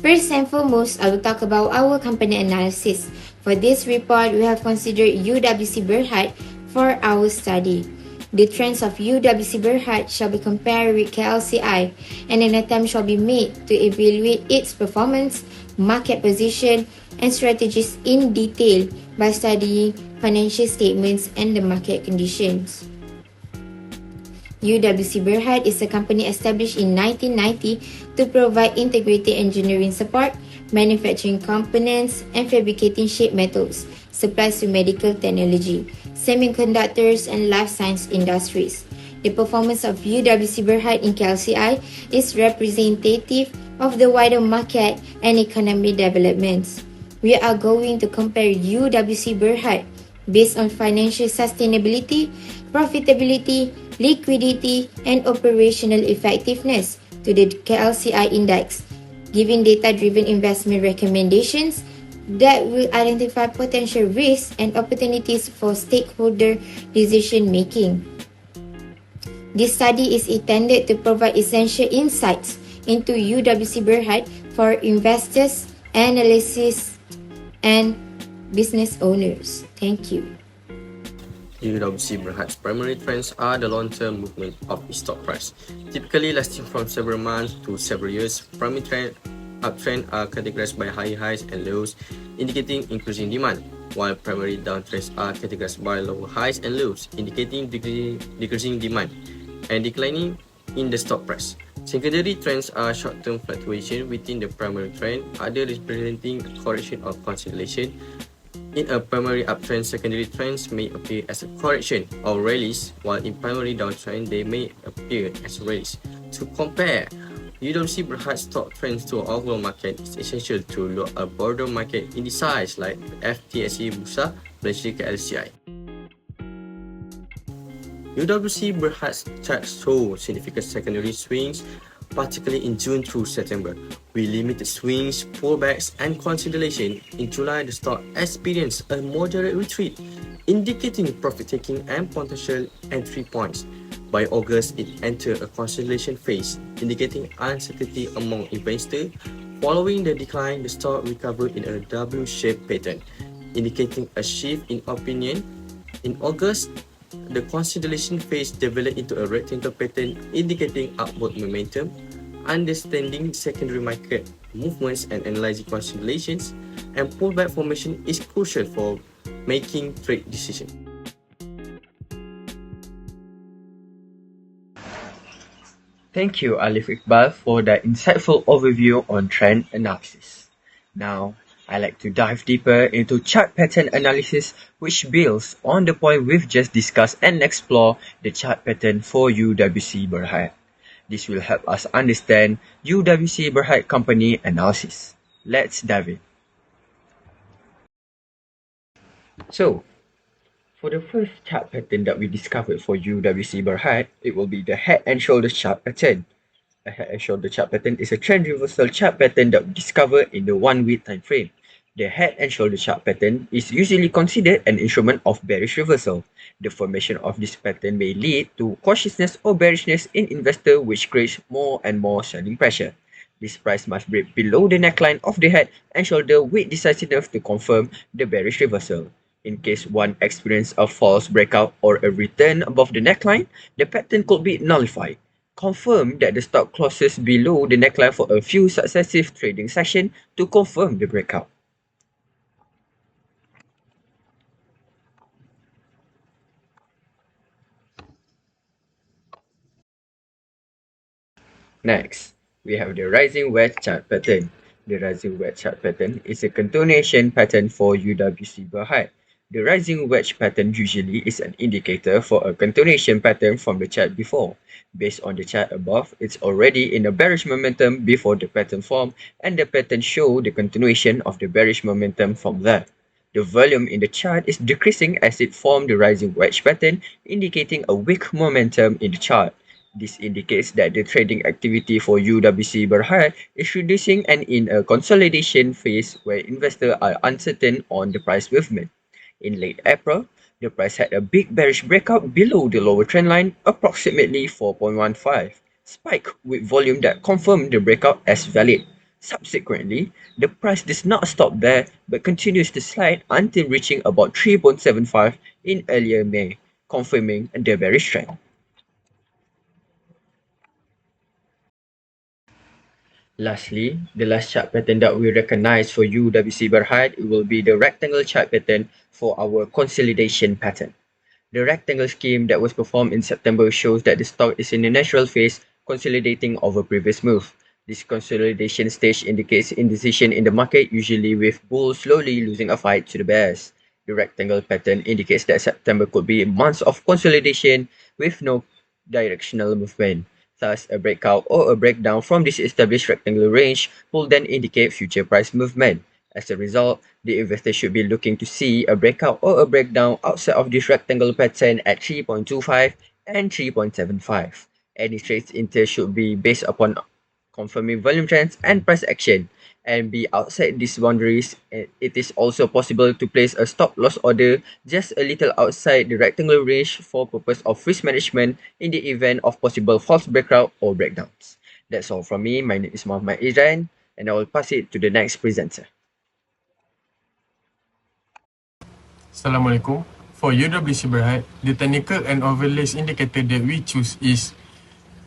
First and foremost, I will talk about our company analysis. For this report, we have considered UWC Berhad for our study. The trends of UWC Berhad shall be compared with KLCI, and an attempt shall be made to evaluate its performance, market position, and strategies in detail by studying financial statements and the market conditions. UWC Berhad is a company established in 1990 to provide integrated engineering support, manufacturing components, and fabricating shape metals, supplies to medical technology, semiconductors, and life science industries. The performance of UWC Berhad in KLCI is representative of the wider market and economic developments. We are going to compare UWC Berhad based on financial sustainability, profitability, liquidity, and operational effectiveness to the KLCI index, giving data-driven investment recommendations that will identify potential risks and opportunities for stakeholder decision-making. This study is intended to provide essential insights into UWC Berhad for investors, analysts, and business owners. Thank you. UWC Berhad's primary trends are the long-term movement of its stock price, typically lasting from several months to several years. Primary uptrend are categorized by high highs and lows, indicating increasing demand, while primary downtrends are categorized by lower highs and lows, indicating decreasing demand and declining in the stock price. Secondary trends are short-term fluctuation within the primary trend, other representing correction or consolidation. In a primary uptrend, secondary trends may appear as a correction or rallies, while in primary downtrend, they may appear as rallies. To compare UWC Berhad stock trends to our overall market, it's essential to look at a broader market indices like FTSE Bursa Malaysia KLCI. UWC Berhad's charts show significant secondary swings, particularly in June through September. With limited swings, pullbacks, and consolidation, in July the stock experienced a moderate retreat, indicating profit-taking and potential entry points. By August, it entered a consolidation phase, indicating uncertainty among investors. Following the decline, the stock recovered in a W-shaped pattern, indicating a shift in opinion. In August, the consolidation phase developed into a rectangle pattern, indicating upward momentum. Understanding secondary market movements and analyzing consolidations and pullback formation is crucial for making trade decisions. Thank you, Alif Iqbal, for that insightful overview on trend analysis. Now, I'd like to dive deeper into chart pattern analysis, which builds on the point we've just discussed and explore the chart pattern for UWC Berhad. This will help us understand UWC Berhad company analysis. Let's dive in. So, for the first chart pattern that we discovered for UWC Berhad, it will be the head and shoulders chart pattern. A head and shoulder chart pattern is a trend reversal chart pattern that we discover in the 1 week time frame. The head and shoulder chart pattern is usually considered an instrument of bearish reversal. The formation of this pattern may lead to cautiousness or bearishness in investor, which creates more and more selling pressure. This price must break below the neckline of the head and shoulder with decisiveness to confirm the bearish reversal. In case one experiences a false breakout or a return above the neckline, the pattern could be nullified. Confirm that the stock closes below the neckline for a few successive trading sessions to confirm the breakout. Next, we have the rising wedge chart pattern. The rising wedge chart pattern is a continuation pattern for UWC Berhad. The rising wedge pattern usually is an indicator for a continuation pattern from the chart before. Based on the chart above, it's already in a bearish momentum before the pattern form, and the pattern show the continuation of the bearish momentum from there. The volume in the chart is decreasing as it formed the rising wedge pattern, indicating a weak momentum in the chart. This indicates that the trading activity for UWC Berhad is reducing and in a consolidation phase where investors are uncertain on the price movement. In late April, the price had a big bearish breakout below the lower trend line, approximately 4.15, spike with volume that confirmed the breakout as valid. Subsequently, the price does not stop there but continues to slide until reaching about 3.75 in earlier May, confirming the bearish trend. Lastly, the last chart pattern that we recognize for UWC Berhad will be the rectangle chart pattern for our consolidation pattern. The rectangle scheme that was performed in September shows that the stock is in a natural phase, consolidating over previous move. This consolidation stage indicates indecision in the market, usually with bulls slowly losing a fight to the bears. The rectangle pattern indicates that September could be months of consolidation with no directional movement. Thus, a breakout or a breakdown from this established rectangular range will then indicate future price movement. As a result, the investor should be looking to see a breakout or a breakdown outside of this rectangle pattern at 3.25 and 3.75. Any trades enter should be based upon confirming volume trends and price action, and be outside these boundaries. It is also possible to place a stop loss order just a little outside the rectangular range for purpose of risk management in the event of possible false breakout or breakdowns. That's all from me. My name is Muhammad Izran, and I will pass it to the next presenter. Assalamualaikum. For UWC Berhad, the technical and overlays indicator that we choose is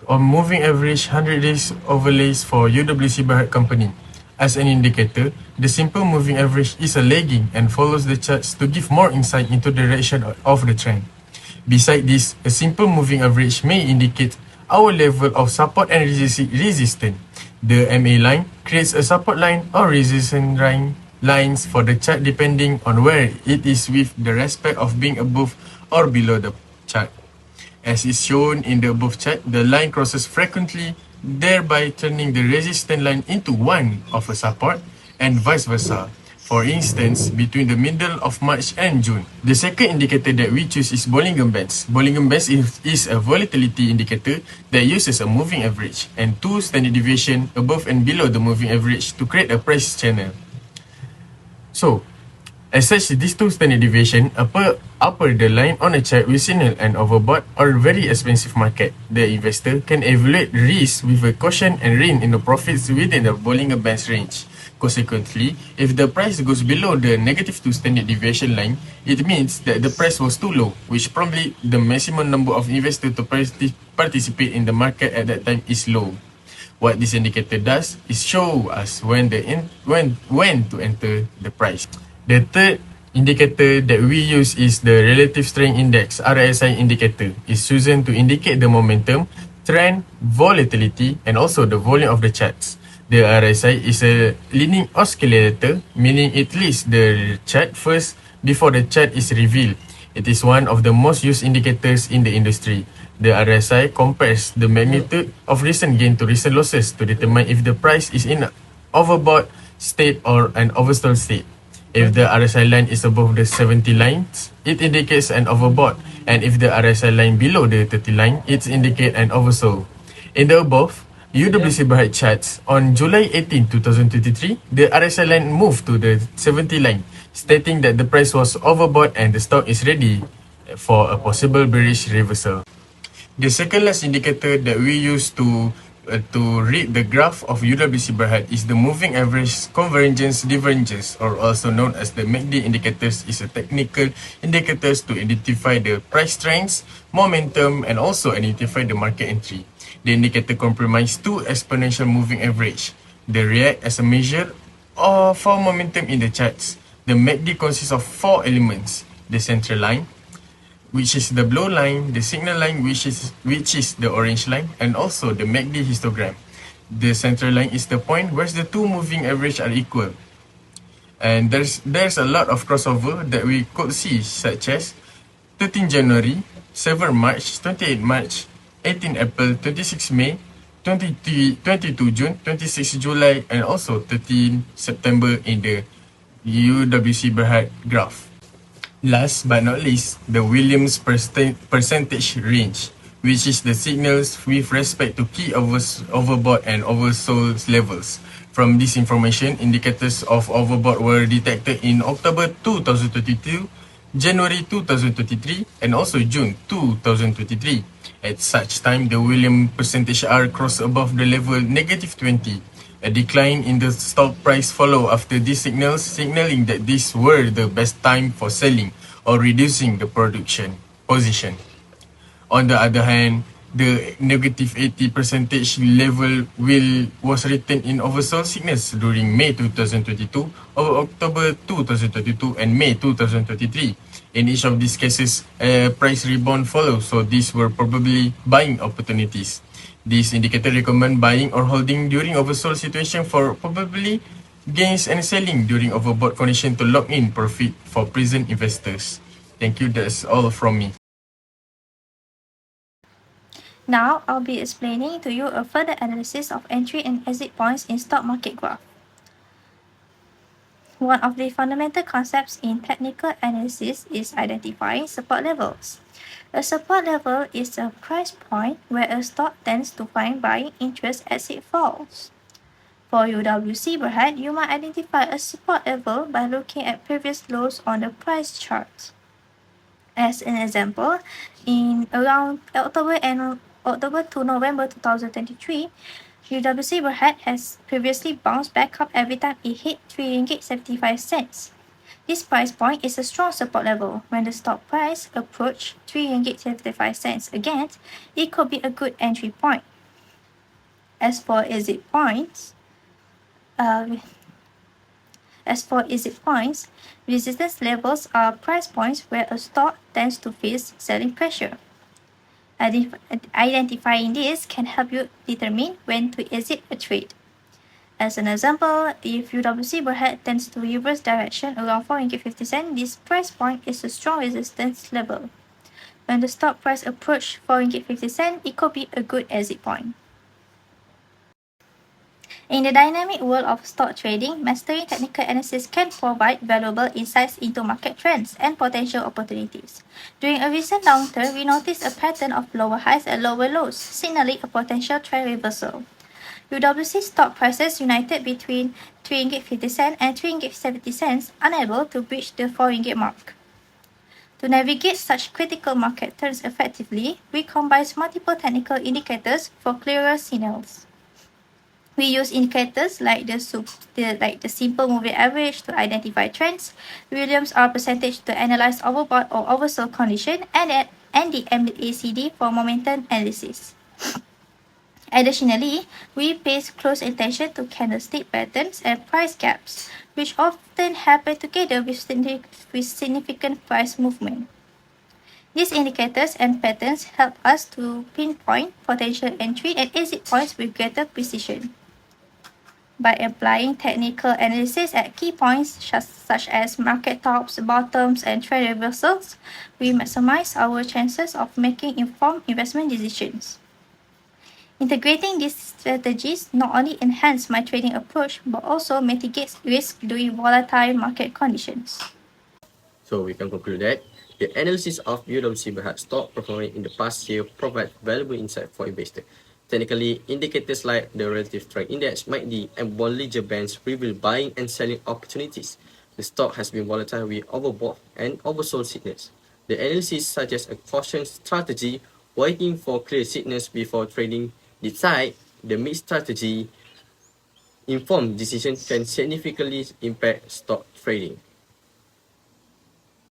on moving average 100 days overlays for UWC Berhad company. As an indicator, the simple moving average is a lagging and follows the charts to give more insight into the direction of the trend. Besides this, a simple moving average may indicate our level of support and resistance. The MA line creates a support line or resistance lines for the chart depending on where it is with the respect of being above or below the chart. As is shown in the above chart, the line crosses frequently, thereby turning the resistance line into one of a support and vice versa. For instance, between the middle of March and June. The second indicator that we choose is Bollinger Bands. Bollinger Bands is a volatility indicator that uses a moving average and two standard deviation above and below the moving average to create a price channel. So, as such, these two standard deviation upper the line on a chart will signal an overbought or very expensive market. The investor can evaluate risk with a caution and rein in the profits within the Bollinger Bands range. Consequently, if the price goes below the negative 2 standard deviation line, it means that the price was too low, which probably the maximum number of investors to participate in the market at that time is low. What this indicator does is show us when to enter the price. The third indicator that we use is the Relative Strength Index, RSI indicator. It's chosen to indicate the momentum, trend, volatility, and also the volume of the charts. The RSI is a leading oscillator, meaning it leads the chart first before the chart is revealed. It is one of the most used indicators in the industry. The RSI compares the magnitude of recent gain to recent losses to determine if the price is in an overbought state or an oversold state. If the RSI line is above the 70 lines, it indicates an overbought, and if the RSI line below the 30 line, it indicates an oversold. In the above UWC Berhad charts, on July 18, 2023, the RSI line moved to the 70 line, stating that the price was overbought and the stock is ready for a possible bearish reversal. The second last indicator that we use to read the graph of UWC Berhad is the moving average convergence divergence, or also known as the MACD indicators. Is a technical indicators to identify the price trends, momentum, and also identify the market entry. The indicator comprises two exponential moving average. They react as a measure for momentum in the charts. The MACD consists of 4 elements: the central line, which is the blue line, the signal line, which is the orange line, and also the MACD histogram. The central line is the point where the two moving average are equal. And there's a lot of crossover that we could see, such as 13 January, 7 March, 28 March, 18 April, 26 May, 22 June, 26 July, and also 13 September in the UWC Berhad graph. Last but not least, the Williams percentage range, which is the signals with respect to key overbought and oversold levels. From this information, indicators of overbought were detected in October 2022, January 2023, and also June 2023. At such time, the Williams percentage R crossed above the level -20, A decline in the stock price followed after these signals, signaling that these were the best time for selling or reducing the production position. On the other hand, the negative 80% level was written in oversold signals during May 2022, October 2022, and May 2023. In each of these cases, a price rebound followed, so these were probably buying opportunities. This indicator recommend buying or holding during oversold situation for probably gains and selling during overbought condition to lock in profit for present investors. Thank you, that's all from me. Now, I'll be explaining to you a further analysis of entry and exit points in stock market graph. One of the fundamental concepts in technical analysis is identifying support levels. A support level is a price point where a stock tends to find buying interest as it falls. For UWC Berhad, you might identify a support level by looking at previous lows on the price chart. As an example, in around October to November 2023, UWC Berhad has previously bounced back up every time it hit RM3.75. This price point is a strong support level. When the stock price approached RM3.75 again, it could be a good entry point. As for exit points, resistance levels are price points where a stock tends to face selling pressure. Identifying this can help you determine when to exit a trade. As an example, if UWC Berhad tends to reverse direction around RM4.50, this price point is a strong resistance level. When the stock price approaches RM4.50, it could be a good exit point. In the dynamic world of stock trading, mastering technical analysis can provide valuable insights into market trends and potential opportunities. During a recent downturn, we noticed a pattern of lower highs and lower lows, signaling a potential trend reversal. UWC stock prices united between RM3.50 and RM3.70, unable to breach the RM4 mark. To navigate such critical market turns effectively, we combine multiple technical indicators for clearer signals. We use indicators like the simple moving average to identify trends, Williams R percentage to analyze overbought or oversold condition, and the MACD for momentum analysis. Additionally, we pay close attention to candlestick patterns and price gaps, which often happen together with significant price movement. These indicators and patterns help us to pinpoint potential entry and exit points with greater precision. By applying technical analysis at key points such as market tops, bottoms, and trend reversals, we maximize our chances of making informed investment decisions. Integrating these strategies not only enhances my trading approach but also mitigates risk during volatile market conditions. So we can conclude that the analysis of UWC Berhad stock performance in the past year provides valuable insight for investors. Technically, indicators like the relative strength index, MACD, and Bollinger Bands reveal buying and selling opportunities. The stock has been volatile with overbought and oversold signals. The analysis suggests a caution strategy, waiting for clear signals before trading. Decide the mixed strategy. Informed decision can significantly impact stock trading.